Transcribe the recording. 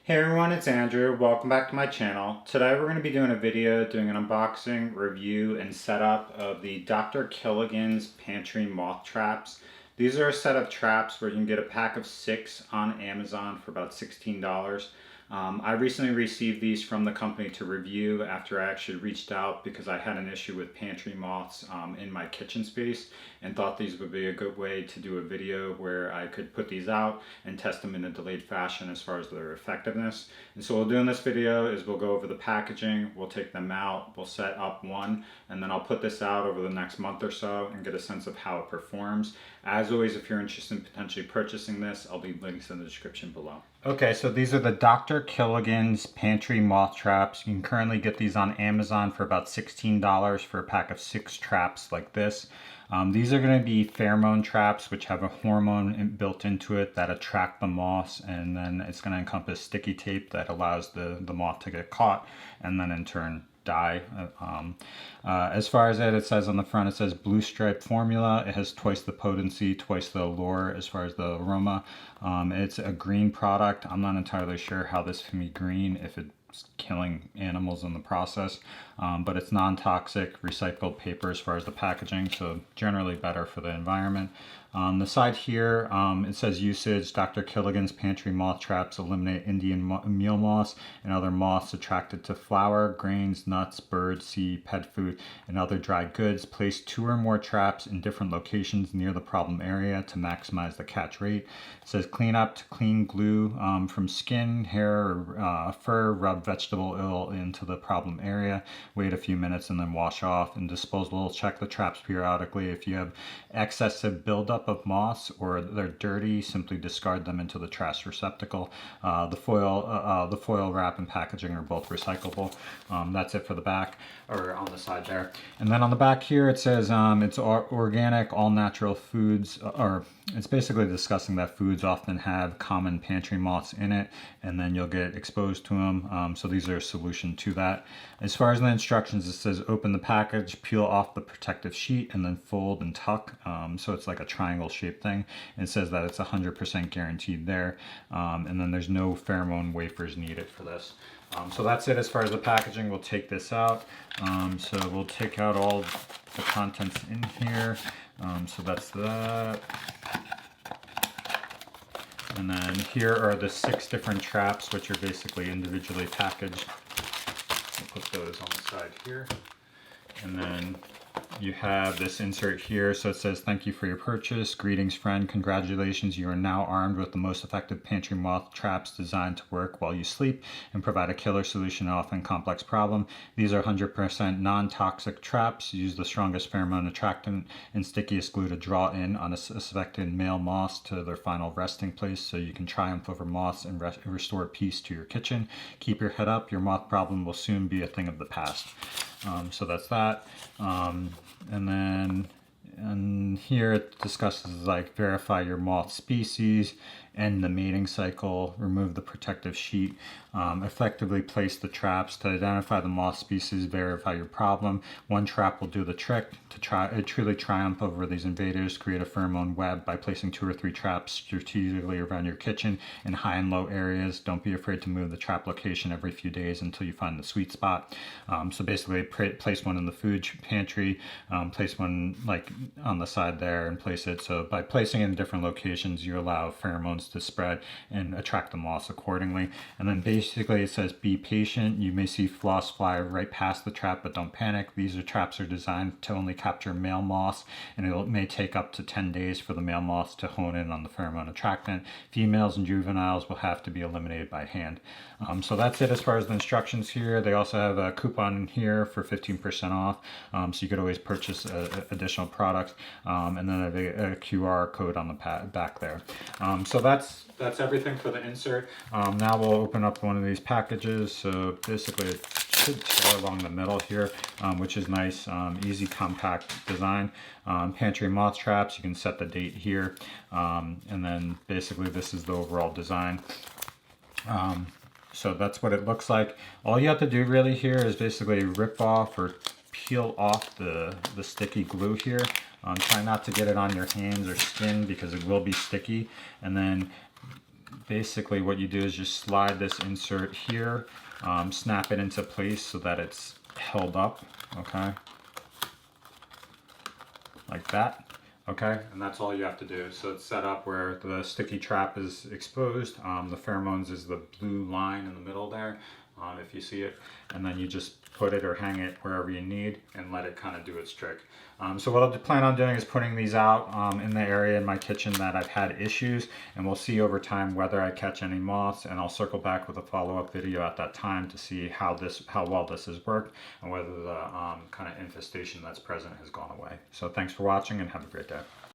Hey everyone, it's Andrew. Welcome back to my channel. Today we're going to be doing a video doing an unboxing, review, and setup of the Dr. Killigan's Pantry Moth Traps. These are a set of traps where you can get a pack of 6 on Amazon for about $16. I recently received these from the company to review after I actually reached out because I had an issue with pantry moths in my kitchen space and thought these would be a good way to do a video where I could put these out and test them in a delayed fashion as far as their effectiveness. And so what we'll do in this video is we'll go over the packaging, we'll take them out, we'll set up one, and then I'll put this out over the next month or so and get a sense of how it performs. As always, if you're interested in potentially purchasing this, I'll leave links in the description below. Okay, so these are the Dr. Killigan's Pantry Moth Traps. You can currently get these on Amazon for about $16 for a pack of 6 traps like this. These are going to be pheromone traps, which have a hormone built into it that attract the moths, and then it's going to encompass sticky tape that allows the moth to get caught and then in turn die. As far as it says on the front, it says blue stripe formula. It has twice the potency, twice the allure as far as the aroma. It's a green product. I'm not entirely sure how this can be green, if it's killing animals in the process, but it's non-toxic recycled paper as far as the packaging, so generally better for the environment. On the side here, it says usage: Dr. Killigan's Pantry Moth Traps eliminate Indian meal moths and other moths attracted to flour, grains, nuts, bird, seed, pet food, and other dry goods. Place 2 or more traps in different locations near the problem area to maximize the catch rate. It says clean up to clean glue from skin, hair, or fur. Rub vegetable oil into the problem area. Wait a few minutes and then wash off. And disposable, check the traps periodically. If you have excessive buildup of moths or they're dirty, simply discard them into the trash receptacle. The foil wrap and packaging are both recyclable. That's it for the back, or on the side there. And then on the back here it says it's organic, all natural foods, or it's basically discussing that foods often have common pantry moths in it, and then you'll get exposed to them. So these are a solution to that. As far as the instructions, it says open the package, peel off the protective sheet, and then fold and tuck. So it's like a triangle shaped thing. And it says that it's 100% guaranteed there. And then there's no pheromone wafers needed for this. So that's it as far as the packaging. We'll take this out. So we'll take out all the contents in here. So that's that. And then here are the 6 different traps, which are basically individually packaged. We'll put those on the side here. And then you have this insert here, so it says thank you for your purchase. Greetings friend, congratulations, you are now armed with the most effective pantry moth traps designed to work while you sleep and provide a killer solution to often complex problem. These are 100% non-toxic traps. Use the strongest pheromone attractant and stickiest glue to draw in unsuspected male moths to their final resting place so you can triumph over moths and restore peace to your kitchen. Keep your head up, your moth problem will soon be a thing of the past. So that's that. And here it discusses like verify your moth species, end the mating cycle, remove the protective sheet, effectively place the traps to identify the moth species, verify your problem. One trap will do the trick to truly triumph over these invaders. Create a pheromone web by placing 2 or 3 traps strategically around your kitchen in high and low areas. Don't be afraid to move the trap location every few days until you find the sweet spot. So basically place one in the food pantry, place one like on the side there and place it. So by placing it in different locations, you allow pheromones to spread and attract the moths accordingly. And then basically it says be patient. You may see floss fly right past the trap, but don't panic. These traps are designed to only capture male moths, and it may take up to 10 days for the male moths to hone in on the pheromone attractant. Females and juveniles will have to be eliminated by hand. So that's it as far as the instructions here. They also have a coupon here for 15% off, so you could always purchase additional products, and then a QR code on the back there. So that's everything for the insert. Now we'll open up one of these packages. So basically it should tear along the middle here, which is nice. Easy, compact design. Pantry moth traps, you can set the date here, and then basically this is the overall design. So that's what it looks like. All you have to do really here is basically rip off or peel off the sticky glue here. Try not to get it on your hands or skin because it will be sticky. And then basically what you do is just slide this insert here, snap it into place so that it's held up, okay, like that. Okay, and that's all you have to do. So it's set up where the sticky trap is exposed. The pheromones is the blue line in the middle there, if you see it. And then you just put it or hang it wherever you need and let it kind of do its trick. So what I'll plan on doing is putting these out in the area in my kitchen that I've had issues, and we'll see over time whether I catch any moths, and I'll circle back with a follow-up video at that time to see how well this has worked and whether the kind of infestation that's present has gone away. So thanks for watching and have a great day.